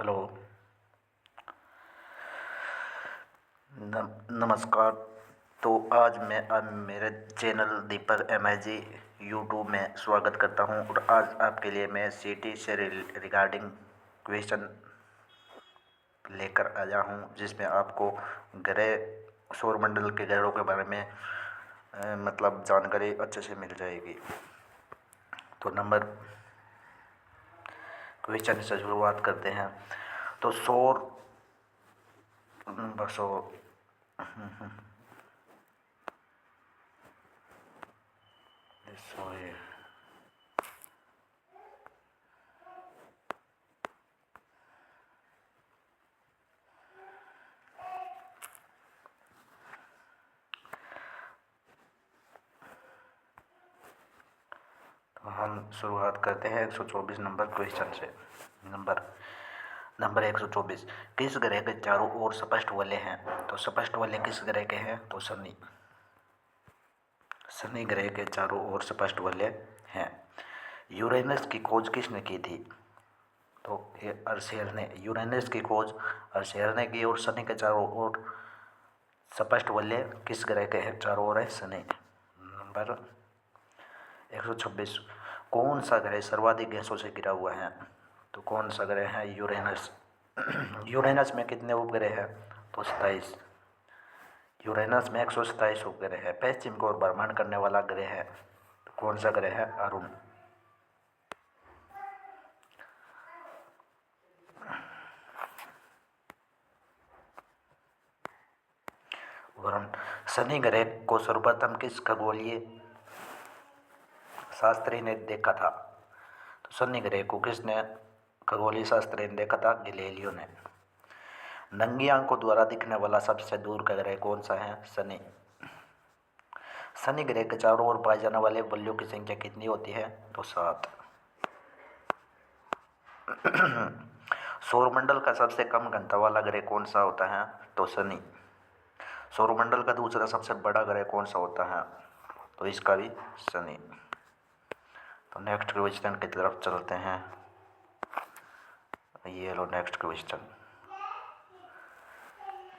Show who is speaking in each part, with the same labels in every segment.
Speaker 1: Hello. नमस्कार। तो आज मैं मेरे चैनल दीपक MIG यूट्यूब में स्वागत करता हूं और आज आपके लिए मैं सिटी से रिगार्डिंग क्वेश्चन लेकर आया हूं, जिसमें आपको ग्रह सौरमंडल के ग्रहों के बारे में मतलब जानकारी अच्छे से मिल जाएगी। तो क्वेश्चन से शुरुआत करते हैं। तो बसो सॉरी तो हम शुरुआत करते हैं 124 नंबर क्वेश्चन से। नंबर 124, किस ग्रह के चारों ओर स्पष्ट वलय हैं? तो स्पष्ट वलय किस ग्रह के हैं? तो शनि ग्रह के चारों ओर स्पष्ट वलय हैं। यूरेनस की खोज किसने की थी? तो ये अर्शियर ने। यूरेनस की खोज अर्शियर ने की। और शनि के चारों ओर स्पष्ट वलय किस ग्रह के हैं? चारों ओर है शनि। नंबर 126, कौन सा ग्रह सर्वाधिक गैसों से घिरा हुआ है? तो कौन सा ग्रह है? यूरेनस। यूरेनस में कितने उपग्रह हैं? तो 27। यूरेनस में 127 उपग्रह है। पश्चिम की ओर भ्रमण करने वाला ग्रह है। तो कौन सा ग्रह है? अरुण। वरुण। शनि ग्रह को सर्वप्रथम किस खगोलीय शास्त्री ने देखा था? तो शनि ग्रह को किसने खगोलीय शास्त्री ने देखा था? गैलीलियो ने। नंगी आंखों द्वारा दिखने वाला सबसे दूर का ग्रह कौन सा है? शनि। शनि ग्रह के चारों ओर पाए जाने वाले बल्लियों की संख्या कितनी होती है? तो 7। सौरमंडल का सबसे कम घनत्व वाला ग्रह कौन सा होता है? तो शनि। सौरमंडल का दूसरा सबसे बड़ा ग्रह कौन सा होता है? तो इसका भी शनि। तो नेक्स्ट क्वेश्चन की तरफ चलते हैं। ये लो नेक्स्ट क्वेश्चन।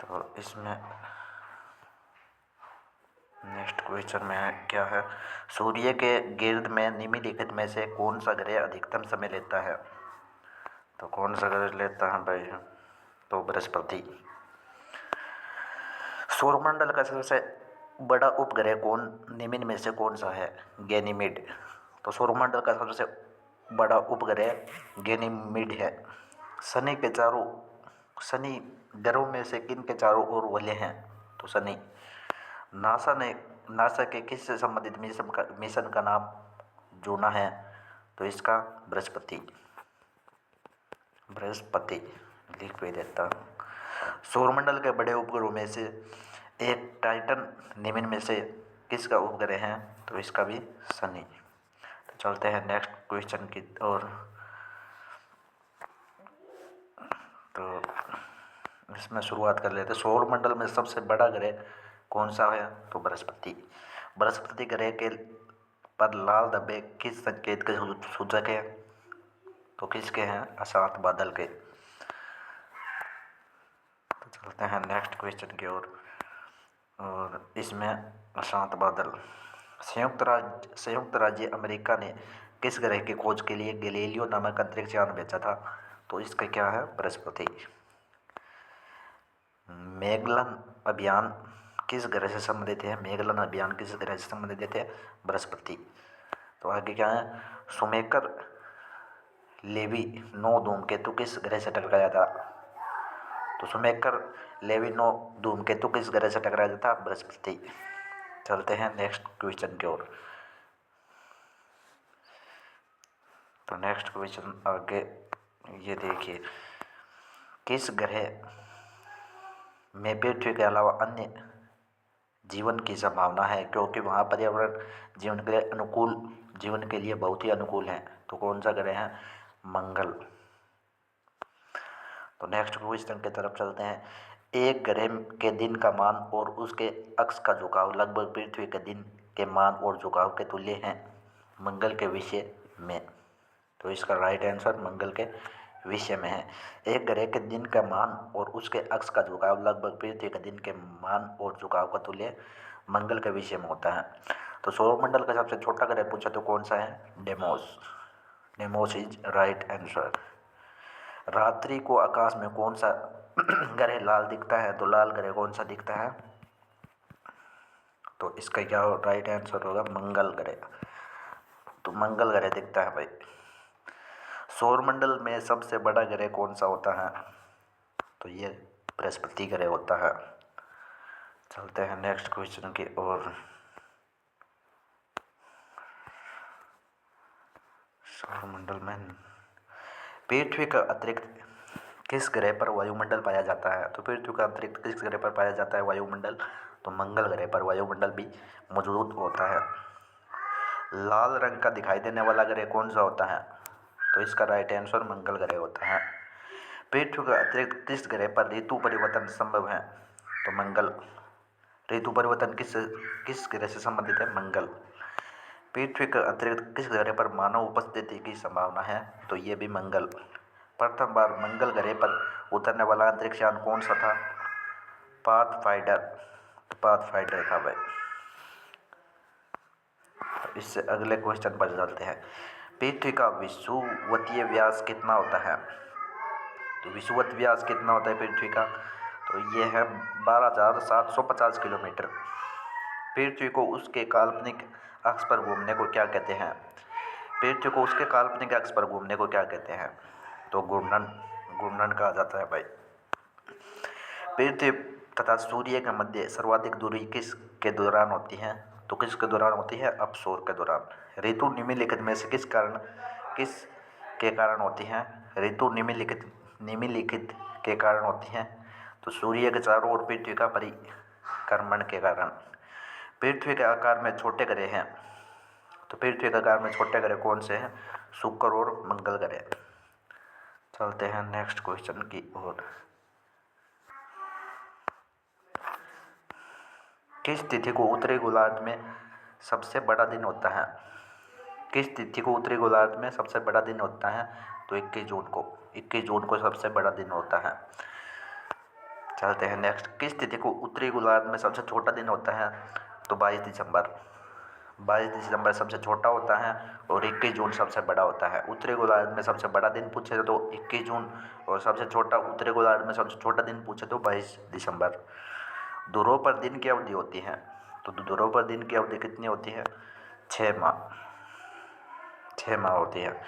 Speaker 1: तो इसमें नेक्स्ट क्वेश्चन में क्या है? सूर्य के गिर्द में निम्नलिखित में से कौन सा ग्रह अधिकतम समय लेता है? तो कौन सा ग्रह लेता है भाई? तो बृहस्पति। सौरमंडल का सबसे बड़ा उपग्रह निम्न में से कौन सा है? गैनीमेड। तो सौरमंडल का सबसे बड़ा उपग्रह गैनीमेड है। शनि ग्रहों में से किन के चारों ओर वलय हैं? तो शनि। नासा के किस से संबंधित मिशन का नाम जुना है? तो इसका बृहस्पति लिख भी देता हूँ। सौरमंडल के बड़े उपग्रहों में से एक टाइटन निम्न में से किसका उपग्रह है? तो इसका भी शनि। तो चलते हैं नेक्स्ट क्वेश्चन की ओर। तो इसमें शुरुआत कर लेते हैं। सौरमंडल में सबसे बड़ा ग्रह कौन सा है? तो बृहस्पति। बृहस्पति ग्रह के पर लाल धब्बे किस संकेत के सूचक है? तो किसके हैं? अशांत बादल के। तो चलते हैं नेक्स्ट क्वेश्चन की ओर। और इसमें अशांत बादल। संयुक्त राज्य अमेरिका ने किस ग्रह की खोज के लिए गैलीलियो नामक अंतरिक्ष यान भेजा था? तो इसका क्या है? बृहस्पति। मैगेलन अभियान किस ग्रह से संबंधित है? मैगेलन अभियान किस ग्रह से संबंधित है? बृहस्पति। तो आगे क्या है? शुमेकर लेवी 9 धूमकेतु किस ग्रह से टकराया था? तो शुमेकर लेवी 9 धूमकेतु किस ग्रह से टकराया था? बृहस्पति। चलते हैं नेक्स्ट क्वेश्चन की ओर। तो नेक्स्ट क्वेश्चन आगे ये देखिए, किस ग्रह में पृथ्वी के अलावा अन्य जीवन की संभावना है, क्योंकि वहाँ पर्यावरण जीवन के लिए बहुत ही अनुकूल है? तो कौन सा ग्रह है? मंगल। तो नेक्स्ट क्वेश्चन की तरफ चलते हैं। एक ग्रह के दिन का मान और उसके अक्ष का झुकाव लगभग पृथ्वी के दिन के मान और झुकाव के तुल्य हैं मंगल के विषय में। तो इसका राइट आंसर मंगल के विषय में है। एक ग्रह के दिन का मान और उसके अक्ष का झुकाव लगभग पृथ्वी के दिन के मान और झुकाव का तुल्य मंगल के विषय में होता है। तो सौरमंडल का सबसे छोटा ग्रह पूछा तो कौन सा है? Demos. Demos is right answer. रात्रि को आकाश में कौन सा ग्रह लाल दिखता है? तो लाल ग्रह कौन सा दिखता है? तो इसका क्या राइट आंसर होगा? मंगल ग्रह। तो मंगल ग्रह दिखता है भाई। सौरमंडल में सबसे बड़ा ग्रह कौन सा होता है? तो ये बृहस्पति ग्रह होता है। चलते हैं नेक्स्ट क्वेश्चन की ओर। सौरमंडल में पृथ्वी का अतिरिक्त किस ग्रह पर वायुमंडल पाया जाता है? तो पृथ्वी का अतिरिक्त किस ग्रह पर पाया जाता है वायुमंडल? तो मंगल ग्रह पर वायुमंडल भी मौजूद होता है। लाल रंग का दिखाई देने वाला ग्रह कौन सा होता है? तो इसका राइट आंसर मंगल ग्रह होता है। पृथ्वी का अतिरिक्त किस ग्रह पर ऋतु परिवर्तन संभव है? तो मंगल। ऋतु परिवर्तन किस ग्रह से संबंधित है? मंगल। पृथ्वी का अतिरिक्त किस ग्रह पर मानव उपस्थिति की संभावना है? तो ये भी मंगल। प्रथम बार मंगल ग्रह पर उतरने वाला अंतरिक्ष यान कौन सा था? पाथफाइंडर। पाथफाइंडर था भाई। इससे अगले क्वेश्चन पर चलते हैं। पृथ्वी का विषुवतीय व्यास कितना होता है? तो विषुवत व्यास कितना होता है पृथ्वी का? तो ये है 12,750 किलोमीटर। पृथ्वी को उसके काल्पनिक अक्ष पर घूमने को क्या कहते हैं? पृथ्वी को उसके काल्पनिक अक्ष पर घूमने को क्या कहते हैं? तो घूर्णन। घूर्णन कहा जाता है भाई। पृथ्वी तथा सूर्य के मध्य सर्वाधिक दूरी किस के दौरान होती है? तो किसके दौरान होती है? अपसौर के दौरान। ऋतु निम्नलिखित में से किस के कारण होती हैं? ऋतु निम्नलिखित के कारण होती हैं। तो सूर्य के चारों ओर पृथ्वी का परिक्रमण के कारण। पृथ्वी के आकार में छोटे ग्रह हैं। तो पृथ्वी के आकार में छोटे ग्रह कौन से हैं? शुक्र और मंगल ग्रह। चलते हैं नेक्स्ट क्वेश्चन की ओर। किस तिथि को उत्तरी गोलार्ध में सबसे बड़ा दिन होता है? किस तिथि को उत्तरी गोलार्ध में सबसे बड़ा दिन होता है? तो 21 जून को। 21 जून को सबसे बड़ा दिन होता है। चलते हैं नेक्स्ट। किस तिथि को उत्तरी गोलार्ध में सबसे छोटा दिन होता है? तो 22 दिसंबर। 22 दिसंबर सबसे छोटा होता है और 21 जून सबसे बड़ा होता है। उत्तरी गोलार्ध में सबसे बड़ा दिन पूछे तो 21 जून और सबसे छोटा उत्तरी गोलार्ध में सबसे छोटा दिन पूछे तो 22 दिसंबर। ध्रुव पर दिन की अवधि होती है। तो ध्रुव पर दिन की अवधि कितनी होती है? 6 माह। 6 माह होती है।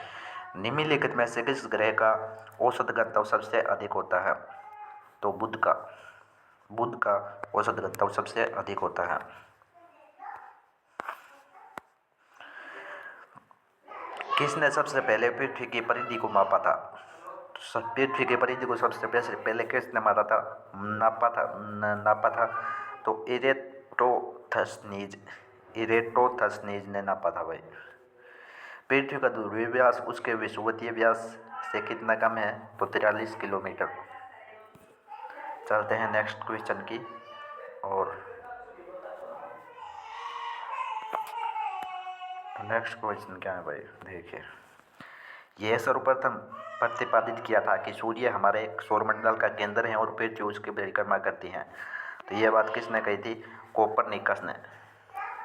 Speaker 1: निम्नलिखित में से किस ग्रह का औसत घनत्व सबसे अधिक होता है? तो बुध का। बुध का औसत घनत्व सबसे अधिक होता है। किसने सबसे पहले पृथ्वी की परिधि को मापा था? पृथ्वी की परिधि को सबसे पहले किसने नापा था? तो इरेटोथर्सनीज ने नापा था भाई। पृथ्वी का ध्रुवीय व्यास उसके विषुवतीय व्यास से कितना कम है? तो 43 किलोमीटर। चलते हैं नेक्स्ट क्वेश्चन की और नेक्स्ट क्वेश्चन क्या है भाई? देखिए, यह सर्वप्रथम प्रतिपादित किया था कि सूर्य हमारे सौरमंडल का केंद्र है और पृथ्वी उसकी परिक्रमा करती है। तो यह बात किसने कही थी? कोपरनिकस ने।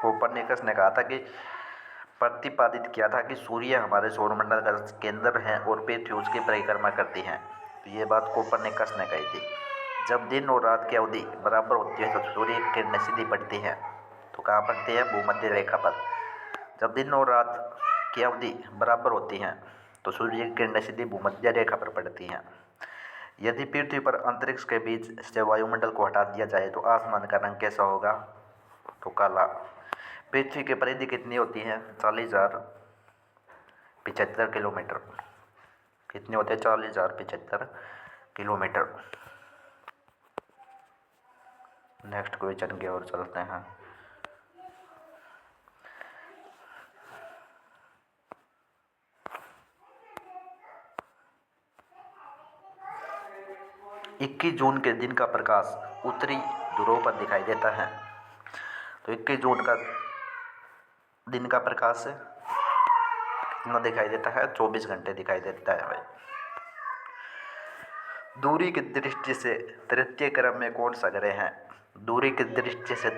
Speaker 1: कोपरनिकस ने कहा था कि प्रतिपादित किया था कि सूर्य हमारे सौरमंडल का केंद्र है और पृथ्वी उसकी परिक्रमा करती है। तो ये बात कोपरनिकस ने कही थी। जब दिन और रात की अवधि बराबर होती है तो सूर्य की किरणें सीधी पड़ती है। तो कहाँ पड़ती है? भूमध्य रेखा पर। जब दिन और रात की अवधि बराबर होती हैं तो सूर्य की किरणें सीधी भूमध्य रेखा पर पड़ती हैं। यदि पृथ्वी पर अंतरिक्ष के बीच से वायुमंडल को हटा दिया जाए तो आसमान का रंग कैसा होगा? तो काला। पृथ्वी की परिधि कितनी होती है? 40,075 किलोमीटर। कितने होते हैं? 40,075 किलोमीटर। नेक्स्ट क्वेश्चन की ओर चलते हैं। इक्कीस जून के दिन का प्रकाश उत्तरी ध्रुव पर दिखाई देता है। तो 21 जून का दिन का प्रकाश कितना दिखाई देता है? 24 घंटे दिखाई देता है भाई। दूरी की दृष्टि से तृतीय क्रम में कौन सा ग्रह है? दूरी की दृष्टि से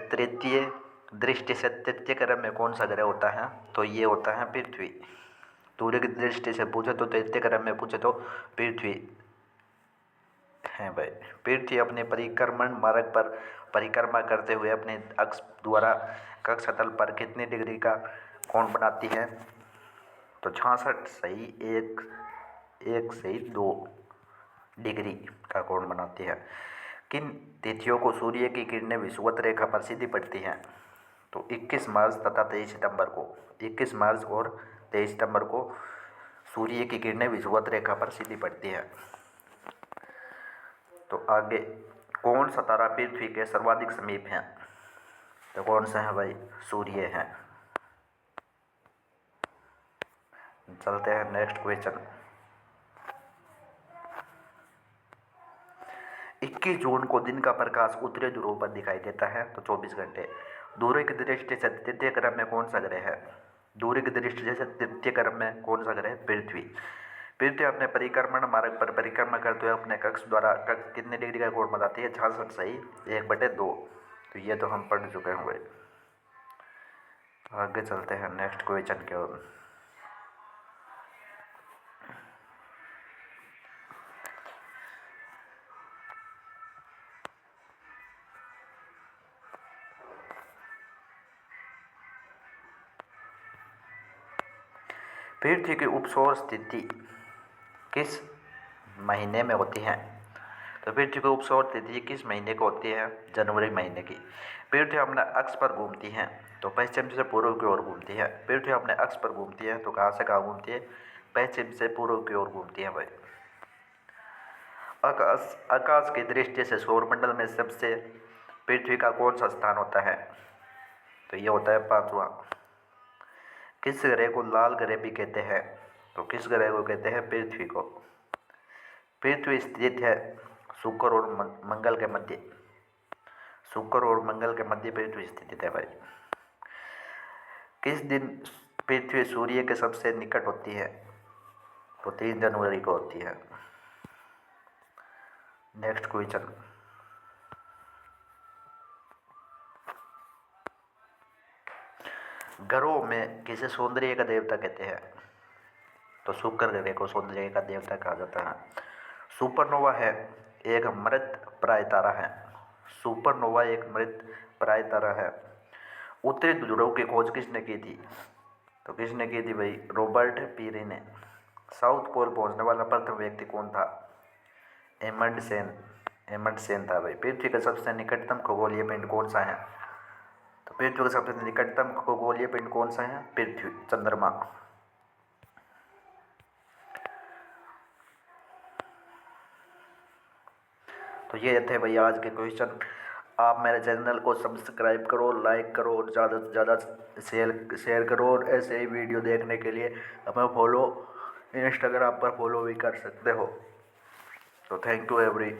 Speaker 1: तृतीय क्रम में कौन सा ग्रह होता है? तो ये होता है पृथ्वी। दूरी की दृष्टि से पूछे तो तृतीय क्रम में पूछे तो पृथ्वी है भाई। पृथ्वी अपने परिक्रमण मार्ग पर परिक्रमा करते हुए अपने अक्ष द्वारा कक्ष तल पर कितने डिग्री का कोण बनाती है? तो 66 सही 1 सही 2 डिग्री का कोण बनाती है। किन तिथियों को सूर्य की किरणें विषुवत रेखा पर सीधी पड़ती हैं? तो 21 मार्च तथा 23 सितंबर को। 21 मार्च और 23 सितंबर को सूर्य की किरणें विषुवत रेखा पर सीधी पड़ती हैं। तो आगे, कौन सा तारा पृथ्वी के सर्वाधिक समीप है? तो कौन सा है भाई? सूर्य है। चलते हैं नेक्स्ट क्वेश्चन। 21 जून को दिन का प्रकाश उत्तरी ध्रुव पर दिखाई देता है, तो 24 घंटे। दूरी की दृष्टि से तृतीय क्रम में कौन सा ग्रह है? दूरी की दृष्टि से तृतीय क्रम में कौन सा ग्रह है? पृथ्वी। पृथ्वी अपने परिक्रमण मार्ग पर परिक्रमा करते हुए अपने कक्ष द्वारा कितने डिग्री का कोण बनाती है? 66 सही 1/2। तो ये तो हम पढ़ चुके हैं भाई। आगे चलते हैं नेक्स्ट क्वेश्चन की ओर। पृथ्वी की उपसौर स्थिति किस महीने में होती है? तो पृथ्वी की उपसौर स्थिति किस महीने को होती है? जनवरी महीने की। पृथ्वी अपने अक्ष पर घूमती है, तो पश्चिम से पूर्व की ओर घूमती है। पृथ्वी अपने अक्ष पर घूमती है तो कहाँ से कहाँ घूमती है? पश्चिम से पूर्व की ओर घूमती है भाई। आकाश की दृष्टि से सौरमंडल में सबसे पृथ्वी का कौन सा स्थान होता है? तो ये होता है 5वां। किस ग्रह को लाल ग्रह भी कहते हैं? तो किस ग्रह को कहते हैं? पृथ्वी को। पृथ्वी स्थित है शुक्र और मंगल के मध्य। शुक्र और मंगल के मध्य पृथ्वी स्थित है भाई। किस दिन पृथ्वी सूर्य के सबसे निकट होती है? तो 3 जनवरी को होती है। Next question. ग्रहों में किसे सौंदर्य का देवता कहते हैं? तो शुक्र ग्रह को सौंदर्य का देवता कहा जाता है। सुपरनोवा है एक मृत प्राय तारा है। सुपरनोवा एक मृत प्राय तारा है। उत्तरी ध्रुव की खोज किसने की थी? तो किसने की थी भाई? रॉबर्ट पीरी ने। साउथ पोल पहुंचने वाला प्रथम व्यक्ति कौन था? एमंडसेन था भाई। पृथ्वी का सबसे निकटतम खगोलीय पिंड कौन सा है? तो पृथ्वी का सबसे निकटतम खगोलीय पिंड कौन सा है? पृथ्वी, चंद्रमा। तो ये थे भैया आज के क्वेश्चन। आप मेरे चैनल को सब्सक्राइब करो, लाइक करो और ज़्यादा से ज़्यादा शेयर करो। और ऐसे ही वीडियो देखने के लिए हमें फॉलो इंस्टाग्राम पर फॉलो भी कर सकते हो। तो थैंक यू एवरी।